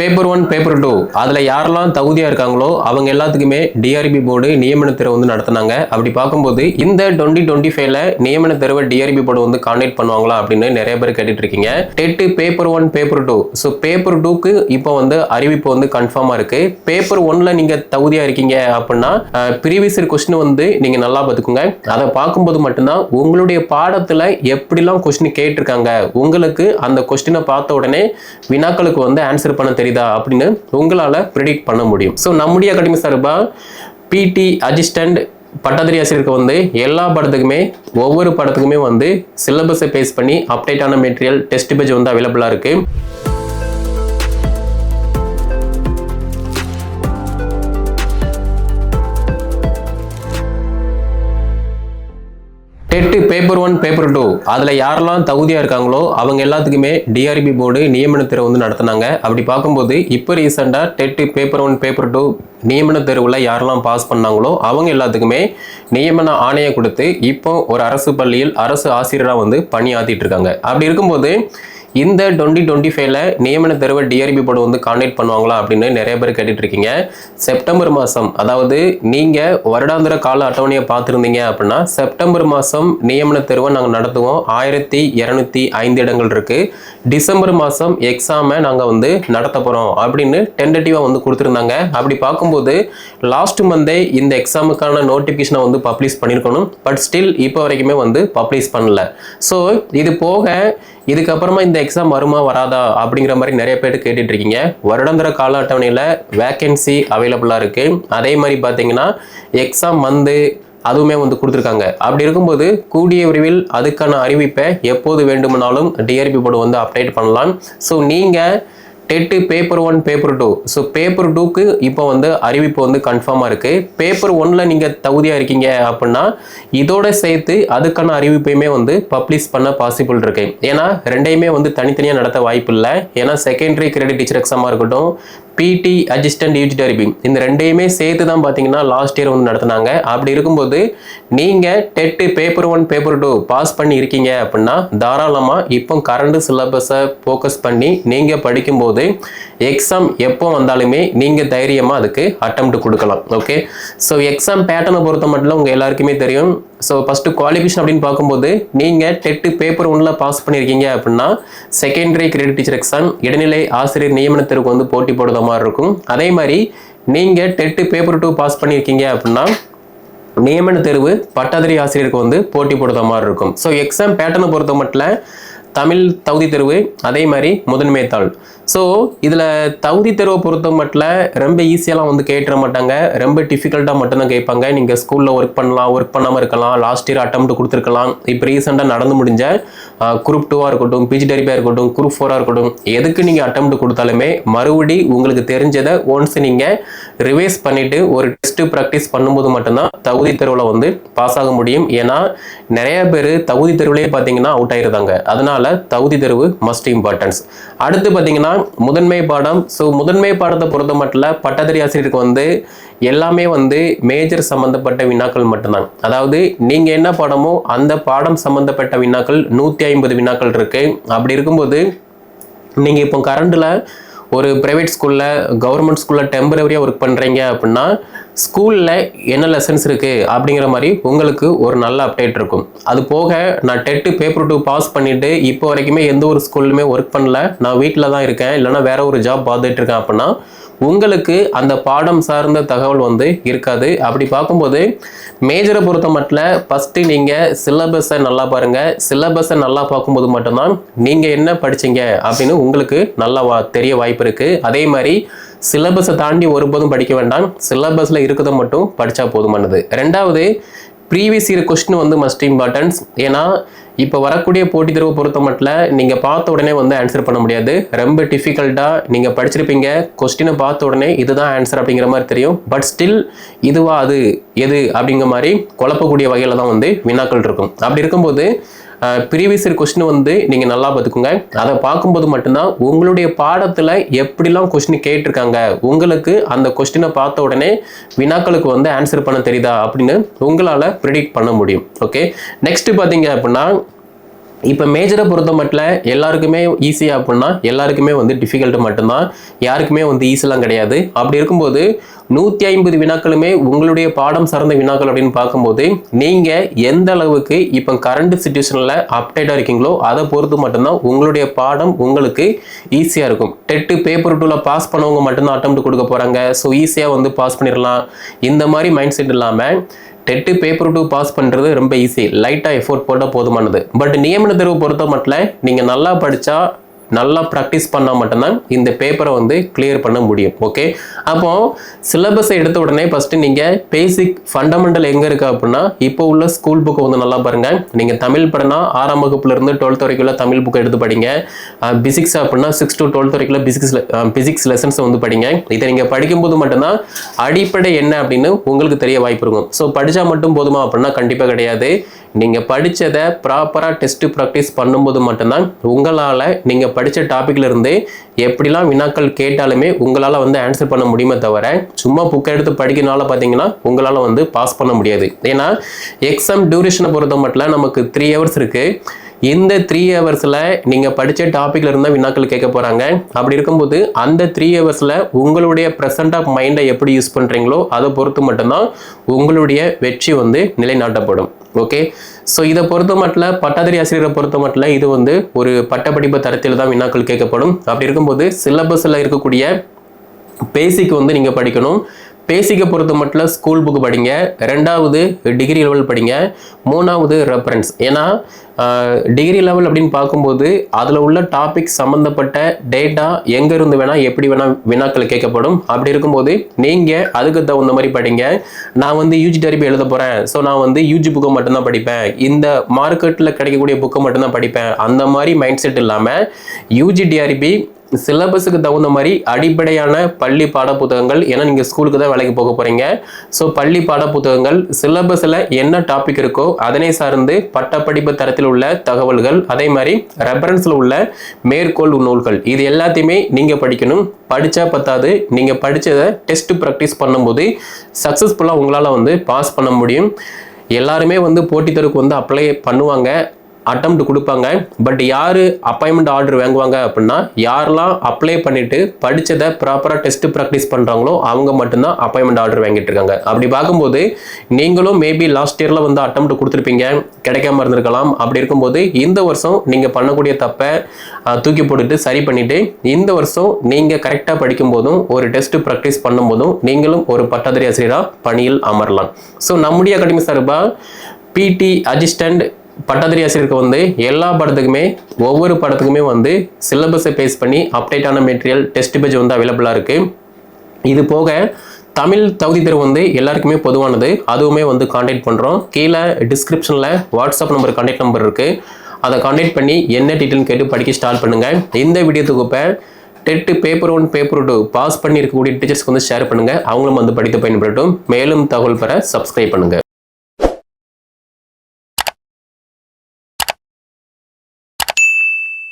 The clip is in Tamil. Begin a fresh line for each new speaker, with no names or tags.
பேப்பர் 1 பேப்பர் 2 அதில் யாரெல்லாம் தகுதியாக இருக்காங்களோ அவங்க எல்லாத்துக்குமே டிஆர்பி போர்டு நியமன தேர்வு வந்து நடத்தினாங்க. அப்படி பார்க்கும்போது இந்த 2025ல நியமன தேர்வை டிஆர்பி போர்டு வந்து கான்டக்ட் பண்ணுவாங்களா அப்படின்னு நிறைய பேர் கேட்டுட்டு இருக்கீங்க. Dead paper 1 paper 2 so paper 2க்கு இப்போ வந்து அறிவிப்பு வந்து கன்ஃபார்மாக இருக்கு. பேப்பர் 1ல நீங்கள் தகுதியாக இருக்கீங்க அப்படின்னா ப்ரீவியஸ் கொஸ்டின் வந்து நீங்கள் நல்லா பார்த்துக்கோங்க. அதை பார்க்கும்போது மட்டும்தான் உங்களுடைய பாடத்தில் எப்படிலாம் கொஸ்டின் கேட்டிருக்காங்க, உங்களுக்கு அந்த கொஸ்டினை பார்த்த உடனே வினாக்களுக்கு வந்து ஆன்சர் பண்ண தெரியுதா அப்படின்னு உங்களால ப்ரெடிக்ட் பண்ண முடியும். ஸோ நம்முடைய அகாடமி சார்பா பிடி அசிஸ்டன்ட் பட்டதாரி ஆசிரியருக்கு வந்து எல்லா படத்துக்குமே ஒவ்வொரு படத்துக்குமே வந்து சிலபஸை பேஸ் பண்ணி அப்டேட்டான மெட்டீரியல் டெஸ்ட் பேஜ் வந்து அவைலபிளாக இருக்கு. டெட் பேப்பர் 1 பேப்பர் 2 அதில் யாரெல்லாம் தகுதியாக இருக்காங்களோ அவங்க எல்லாத்துக்குமே டிஆர்பி போர்டு நியமன தேர்வு வந்து நடத்தினாங்க. அப்படி பார்க்கும்போது இப்போ ரீசெண்டாக டெட் பேப்பர் 1 பேப்பர் 2 நியமன தேர்வில் யாரெல்லாம் பாஸ் பண்ணாங்களோ அவங்க எல்லாத்துக்குமே நியமன ஆணையை கொடுத்து இப்போ ஒரு அரசு பள்ளியில் அரசு ஆசிரியராக வந்து பணியாற்றிட்டு இருக்காங்க. அப்படி இருக்கும்போது இந்த 2025ல நியமன தேர்வை டிஆர்பி போர்டு வந்து கான்டக்ட் பண்ணுவாங்களா அப்படின்னு நிறைய பேர் கேட்டுட்டு இருக்கீங்க. செப்டம்பர் மாதம், அதாவது நீங்கள் வருடாந்திர கால அட்டவணையை பார்த்துருந்தீங்க அப்படின்னா செப்டம்பர் மாதம் நியமன தேர்வை நாங்கள் நடத்துவோம். 1205 இடங்கள் இருக்கு. டிசம்பர் மாதம் எக்ஸாமை நாங்கள் வந்து நடத்த போகிறோம் அப்படின்னு டென்டேட்டிவாக வந்து கொடுத்துருந்தாங்க. அப்படி பார்க்கும்போது லாஸ்ட் மந்தே இந்த எக்ஸாமுக்கான நோட்டிஃபிகேஷனை வந்து பப்ளிஷ் பண்ணியிருக்கணும். பட் ஸ்டில் இப்போ வரைக்குமே வந்து பப்ளிஷ் பண்ணல. ஸோ இது போக இதுக்கப்புறமா இந்த எக்ஸாம் வருமா வராதா அப்படிங்கிற மாதிரி நிறைய பேர் கேட்டுட்டு இருக்கீங்க. வருடாந்திர கால அட்டவணையில் வேக்கன்சி அவைலபிளாக இருக்கு. அதே மாதிரி பார்த்தீங்கன்னா எக்ஸாம் வந்து அதுவுமே வந்து கொடுத்துருக்காங்க. அப்படி இருக்கும்போது கூடிய விரைவில் அதுக்கான அறிவிப்பை எப்போது வேண்டுமானாலும் டிஆர்பி போர்டு வந்து அப்டேட் பண்ணலாம். ஸோ நீங்கள் dead paper 1 paper 2 so paper 2க்கு இப்போ வந்து அறிவிப்பு வந்து கன்ஃபார்மாக இருக்குது. பேப்பர் 1ல நீங்கள் தகுதியாக இருக்கீங்க அப்படின்னா இதோட சேர்த்து அதுக்கான அறிவிப்பையுமே வந்து பப்ளிஷ் பண்ண பாசிபிள் இருக்கு. ஏன்னா ரெண்டையுமே வந்து தனித்தனியாக நடத்த வாய்ப்பு இல்லை. ஏன்னா செகண்டரி கிரெடிட் டீச்சர் எக்ஸாமாக இருக்கட்டும், பிடி அசிஸ்டன்ட் யூஜிடிஆர்பி இந்த ரெண்டையுமே சேர்த்து தான் பார்த்தீங்கன்னா லாஸ்ட் இயர் வந்து நடத்தினாங்க. அப்படி இருக்கும்போது நீங்கள் டெட் பேப்பர் 1 பேப்பர் 2 பாஸ் பண்ணி இருக்கீங்க அப்படின்னா தாராளமாக இப்போ கரண்ட் சிலபஸை ஃபோக்கஸ் பண்ணி நீங்கள் படிக்கும்போது எக்ஸாம் எப்போ வந்தாலுமே நீங்கள் தைரியமாக அதுக்கு அட்டெம்ப்ட் கொடுக்கலாம். ஓகே, ஸோ எக்ஸாம் பேட்டர்னை பொறுத்த மட்டும் உங்கள் எல்லாருக்குமே தெரியும். ஸோ ஃபஸ்ட்டு குவாலிஃபிகேஷன் அப்படின்னு பார்க்கும்போது நீங்கள் டெட் பேப்பர் 1ல பாஸ் பண்ணியிருக்கீங்க அப்படின்னா செகண்டரி கிரெடிட் டீச்சர் எக்ஸாம் இடைநிலை ஆசிரியர் நியமன தேர்வுக்கு வந்து போட்டி போடுற மாதிரி இருக்கும். அதே மாதிரி நீங்கள் டெட் பேப்பர் 2 பாஸ் பண்ணியிருக்கீங்க அப்படின்னா நியமன தேர்வு பட்டதாரி ஆசிரியருக்கு வந்து போட்டி போடுற மாதிரி இருக்கும். ஸோ எக்ஸாம் பேட்டர்னை பொறுத்த மட்டும் தமிழ் தகுதி தேர்வு, அதே மாதிரி முதன்மை தாள். ஸோ இதில் தகுதி தேர்வை பொறுத்த மட்டும் ரொம்ப ஈஸியாலாம் வந்து கேட்டுற மாட்டாங்க. ரொம்ப டிஃபிகல்ட்டாக மட்டும்தான் கேட்பாங்க. நீங்கள் ஸ்கூலில் ஒர்க் பண்ணலாம், ஒர்க் பண்ணாமல் இருக்கலாம், லாஸ்ட் இயர் அட்டெம்ப்ட் கொடுத்துருக்கலாம். இப்போ ரீசெண்டாக நடந்து முடிஞ்ச குரூப் 2ஆக இருக்கட்டும், பிஜிடிஆர்பியாக இருக்கட்டும், குரூப் 4ஆக இருக்கட்டும், எதுக்கு நீங்கள் அட்டெம்ப்ட் கொடுத்தாலுமே மறுபடி உங்களுக்கு தெரிஞ்சதை ஒன்ஸ் நீங்கள் ரிவைஸ் பண்ணிவிட்டு ஒரு டெஸ்ட்டு ப்ராக்டிஸ் பண்ணும்போது மட்டும்தான் தகுதி தேர்வில் வந்து பாஸ் ஆக முடியும். ஏன்னா நிறைய பேர் தகுதி தேர்வுலேயே பார்த்தீங்கன்னா அவுட் ஆயிருந்தாங்க. அதனால தகுதி தேர்வு மஸ்ட் இம்பார்ட்டன்ஸ். அடுத்து பார்த்தீங்கன்னா முதன்மை பாடம். ஸோ முதன்மை பாடத்தை பொறுத்த மட்டும் பட்டதாரி ஆசிரியருக்கு வந்து எல்லாமே வந்து மேஜர் சம்பந்தப்பட்ட வினாக்கள் மட்டும்தான். அதாவது நீங்க என்ன பாடமோ அந்த பாடம் சம்பந்தப்பட்ட வினாக்கள் 150 வினாக்கள் இருக்கு. அப்படி இருக்கும்போது நீங்க இப்போ கரண்ட்ல ஒரு பிரைவேட் ஸ்கூலில் கவர்மெண்ட் ஸ்கூலில் டெம்பரரியாக ஒர்க் பண்ணுறீங்க அப்படின்னா ஸ்கூலில் என்ன லெசன்ஸ் இருக்குது அப்படிங்கிற மாதிரி உங்களுக்கு ஒரு நல்ல அப்டேட் இருக்கும். அது போக நான் டெட் பேப்பர் 2 பாஸ் பண்ணிவிட்டு இப்போ வரைக்குமே எந்த ஒரு ஸ்கூல்லுமே ஒர்க் பண்ணல, நான் வீட்டில் தான் இருக்கேன், இல்லைனா வேற ஒரு ஜாப் பார்த்துட்டு இருக்கேன் அப்படின்னா உங்களுக்கு அந்த பாடம் சார்ந்த தகவல் வந்து இருக்காது. அப்படி பார்க்கும்போது மேஜரை பொறுத்த மட்டும் ஃபஸ்ட்டு நீங்கள் சிலபஸை நல்லா பாருங்கள். சிலபஸை நல்லா பார்க்கும்போது மட்டும்தான் நீங்கள் என்ன படிச்சீங்க அப்படின்னு உங்களுக்கு நல்லா தெரிய வாய்ப்பு இருக்குது. அதே மாதிரி சிலபஸை தாண்டி ஒருபோதும் படிக்க வேண்டாம், சிலபஸில் இருக்கிறத மட்டும் படித்தா போதுமானது. ரெண்டாவது, ப்ரீவியஸ் இயர் கொஸ்டின் வந்து மஸ்ட் இம்பார்ட்டன்ஸ். ஏன்னா இப்போ வரக்கூடிய போட்டித் தேர்வை பொறுத்த மட்டும் நீங்கள் பார்த்த உடனே வந்து ஆன்சர் பண்ண முடியாது. ரொம்ப டிஃபிகல்ட்டாக நீங்கள் படிச்சிருப்பீங்க, கொஸ்டினை பார்த்த உடனே இதுதான் ஆன்சர் அப்படிங்கிற மாதிரி தெரியும். பட் ஸ்டில் இதுவா அது எது அப்படிங்கிற மாதிரி குழப்பக்கூடிய வகையில் தான் வந்து வினாக்கள் இருக்கும். அப்படி இருக்கும்போது ப்ரீவியஸ் இயர் கொஸ்டின் வந்து நீங்கள் நல்லா பார்த்துக்கோங்க. அதை பார்க்கும்போது மட்டும்தான் உங்களுடைய பாடத்தில் எப்படிலாம் கொஸ்டின் கேட்டிருக்காங்க, உங்களுக்கு அந்த கொஸ்டினை பார்த்த உடனே வினாக்களுக்கு வந்து ஆன்சர் பண்ண தெரியுதா அப்படின்னு உங்களால் ப்ரிடிக்ட் பண்ண முடியும். ஓகே, நெக்ஸ்ட் பார்த்தீங்க அப்படின்னா இப்போ மேஜரை பொறுத்த மட்டும் எல்லாருக்குமே ஈஸியாக அப்படின்னா எல்லாருக்குமே வந்து டிஃபிகல்ட்டு மட்டும்தான், யாருக்குமே வந்து ஈஸிலாம் கிடையாது. அப்படி இருக்கும்போது 150 வினாக்களுமே உங்களுடைய பாடம் சார்ந்த வினாக்கள் அப்படின்னு பார்க்கும்போது நீங்கள் எந்த அளவுக்கு இப்போ கரண்ட் சுச்சுவேஷனில் அப்டேட்டாக இருக்கீங்களோ அதை பொறுத்து மட்டும்தான் உங்களுடைய பாடம் உங்களுக்கு ஈஸியாக இருக்கும். டெட்டு பேப்பர் 2ல பாஸ் பண்ணவங்க மட்டும்தான் அட்டெம்ப்ட் கொடுக்க போகிறாங்க, ஸோ ஈஸியாக வந்து பாஸ் பண்ணிடலாம் இந்த மாதிரி மைண்ட் செட் இல்லாமல் டெட்டு பேப்பர் 2 பாஸ் பண்ணுறது ரொம்ப ஈஸி, லைட்டாக எஃபோர்ட் போட்டால் போதுமானது. பட் நியமன தேர்வு பொறுத்த மட்டும் நீங்கள் நல்லா படித்தா நல்லா ப்ராக்டிஸ் பண்ணால் மட்டும்தான் இந்த பேப்பரை வந்து கிளியர் பண்ண முடியும். ஓகே, அப்போ சிலபஸை எடுத்த உடனே ஃபஸ்ட்டு நீங்கள் பேசிக் ஃபண்டமெண்டல் எங்கே இருக்குது அப்படின்னா இப்போ உள்ள ஸ்கூல் புக்கை வந்து நல்லா பாருங்கள். நீங்கள் தமிழ் படினா 6ஆம் வகுப்புலேருந்து 12th வரைக்குள்ள தமிழ் புக்கை எடுத்து படிங்க. பிசிக்ஸ் அப்படின்னா 6 to 12th வரைக்குள்ள பிசிக்ஸ் லெசன்ஸை வந்து படிங்க. இதை நீங்கள் படிக்கும்போது மட்டும்தான் அடிப்படை என்ன அப்படின்னு உங்களுக்கு தெரிய வாய்ப்பு இருக்கும். ஸோ படித்தா மட்டும் போதுமா அப்படின்னா கண்டிப்பாக கிடையாது. நீங்கள் படித்ததை ப்ராப்பராக டெஸ்ட்டு ப்ராக்டிஸ் பண்ணும்போது மட்டும்தான் உங்களால் நீங்கள் படித்த டாப்பிக்கில் இருந்து எப்படிலாம் வினாக்கள் கேட்டாலுமே உங்களால் வந்து ஆன்சர் பண்ண முடியுமே தவிர சும்மா புக்கை எடுத்து படிக்கிறனால பார்த்தீங்கன்னா உங்களால் வந்து பாஸ் பண்ண முடியாது. ஏன்னா எக்ஸாம் டியூரேஷனை பொறுத்த மட்டும் நமக்கு 3 hours இருக்குது. இந்த 3 ஹவர்ஸில் நீங்கள் படித்த டாப்பிக்கில் இருந்தால் வினாக்கள் கேட்க போகிறாங்க. அப்படி இருக்கும்போது அந்த 3 ஹவர்ஸில் உங்களுடைய ப்ரெசன்ட் ஆஃப் மைண்டை எப்படி யூஸ் பண்ணுறீங்களோ அதை பொறுத்து மட்டும்தான் உங்களுடைய வெற்றி வந்து நிலைநாட்டப்படும். ஓகே, ஸோ இதை பொறுத்த மட்டும் பட்டாதாரி ஆசிரியரை பொறுத்த மட்டும் இது வந்து ஒரு பட்டப்படிப்பு தரத்தில் தான் வினாக்கள் கேட்கப்படும். அப்படி இருக்கும்போது சிலபஸில் இருக்கக்கூடிய பேசிக் வந்து நீங்கள் படிக்கணும். பேசிக்கை பொறுத்த மட்டும் ஸ்கூல் புக்கு படிங்க, 2வது டிகிரி லெவல் படிங்க, 3வது ரெஃபரன்ஸ். ஏன்னா டிகிரி லெவல் அப்படின்னு பார்க்கும்போது அதில் உள்ள டாபிக் சம்மந்தப்பட்ட டேட்டா எங்கேருந்து வேணால் எப்படி வேணால் வினாக்கள் கேட்கப்படும். அப்படி இருக்கும்போது நீங்கள் அதுக்கு தகுந்த மாதிரி படிங்க. நான் வந்து யூஜி டிஆர்பி எழுத போகிறேன், ஸோ நான் வந்து யூஜி புக்கை மட்டும்தான் படிப்பேன், இந்த மார்க்கெட்டில் கிடைக்கக்கூடிய புக்கை மட்டும்தான் படிப்பேன், அந்த மாதிரி மைண்ட் செட் இல்லாமல் யூஜி டிஆர்பி சிலபஸுக்கு தகுந்த மாதிரி அடிப்படையான பள்ளி பாட புத்தகங்கள், ஏன்னா நீங்கள் ஸ்கூலுக்கு தான் வேலைக்கு போக போகிறீங்க, ஸோ பள்ளி பாட புத்தகங்கள் சிலபஸில் என்ன டாபிக் இருக்கோ அதனை சார்ந்து பட்டப்படிப்பு தரத்தில் உள்ள தகவல்கள், அதே மாதிரி ரெஃபரன்ஸில் உள்ள மேற்கோள் நூல்கள், இது எல்லாத்தையுமே நீங்கள் படிக்கணும். படித்தா பத்தாது, நீங்கள் படித்ததை டெஸ்ட் ப்ராக்டிஸ் பண்ணும்போது சக்ஸஸ்ஃபுல்லாக உங்களால் வந்து பாஸ் பண்ண முடியும். எல்லாருமே வந்து போட்டித் தேர்வுக்கு வந்து அப்ளை பண்ணுவாங்க, அட்டெம்ப்ட் கொடுப்பாங்க. பட் யார் அப்பாயின்மெண்ட் ஆர்டர் வாங்குவாங்க அப்படின்னா யாரெல்லாம் அப்ளை பண்ணிவிட்டு படித்ததை ப்ராப்பராக டெஸ்ட் ப்ராக்டிஸ் பண்ணுறாங்களோ அவங்க மட்டும்தான் அப்பாயின்மெண்ட் ஆர்டர் வாங்கிட்டு இருக்காங்க. அப்படி பார்க்கும்போது நீங்களும் மேபி லாஸ்ட் இயரில் வந்து அட்டெம்ப்ட் கொடுத்துருப்பீங்க, கிடைக்காம இருந்திருக்கலாம். அப்படி இருக்கும்போது இந்த வருஷம் நீங்கள் பண்ணக்கூடிய தப்பை தூக்கி போட்டுட்டு சரி பண்ணிவிட்டு இந்த வருஷம் நீங்கள் கரெக்டாக படிக்கும்போதும் ஒரு டெஸ்ட் ப்ராக்டிஸ் பண்ணும்போதும் நீங்களும் ஒரு பட்டதாரி ஆசிரியராக பணியில் அமரலாம். ஸோ நம்முடைய அகாடமி சார்பாக பிடி அசிஸ்டண்ட் பட்டதாரி ஆசிரியருக்கு வந்து எல்லா படத்துக்குமே ஒவ்வொரு படத்துக்குமே வந்து சிலபஸை பேஸ் பண்ணி அப்டேட்டான மெட்டீரியல் டெஸ்ட் பேஜ் வந்து அவைலபிளாக இருக்குது. இது போக தமிழ் தகுதி தேர்வு வந்து எல்லாருக்குமே பொதுவானது, அதுவுமே வந்து கான்டாக்ட் பண்ணுறோம். கீழே டிஸ்கிரிப்ஷனில் வாட்ஸ்அப் நம்பர் கான்டாக்ட் நம்பர் இருக்குது, அதை கான்டாக்ட் பண்ணி என்ன டீட்டெயில் கேட்டு படிக்க ஸ்டார்ட் பண்ணுங்கள். இந்த வீடியோ தொகுப்பை டெட்டு பேப்பர் 1 பேப்பர் 2 பாஸ் பண்ணி இருக்கக்கூடிய டீச்சர்ஸ்க்கு வந்து ஷேர் பண்ணுங்கள், அவங்களும் வந்து படித்து பயன்படட்டும். மேலும் தகவல் பெற சப்ஸ்கிரைப் பண்ணுங்கள்.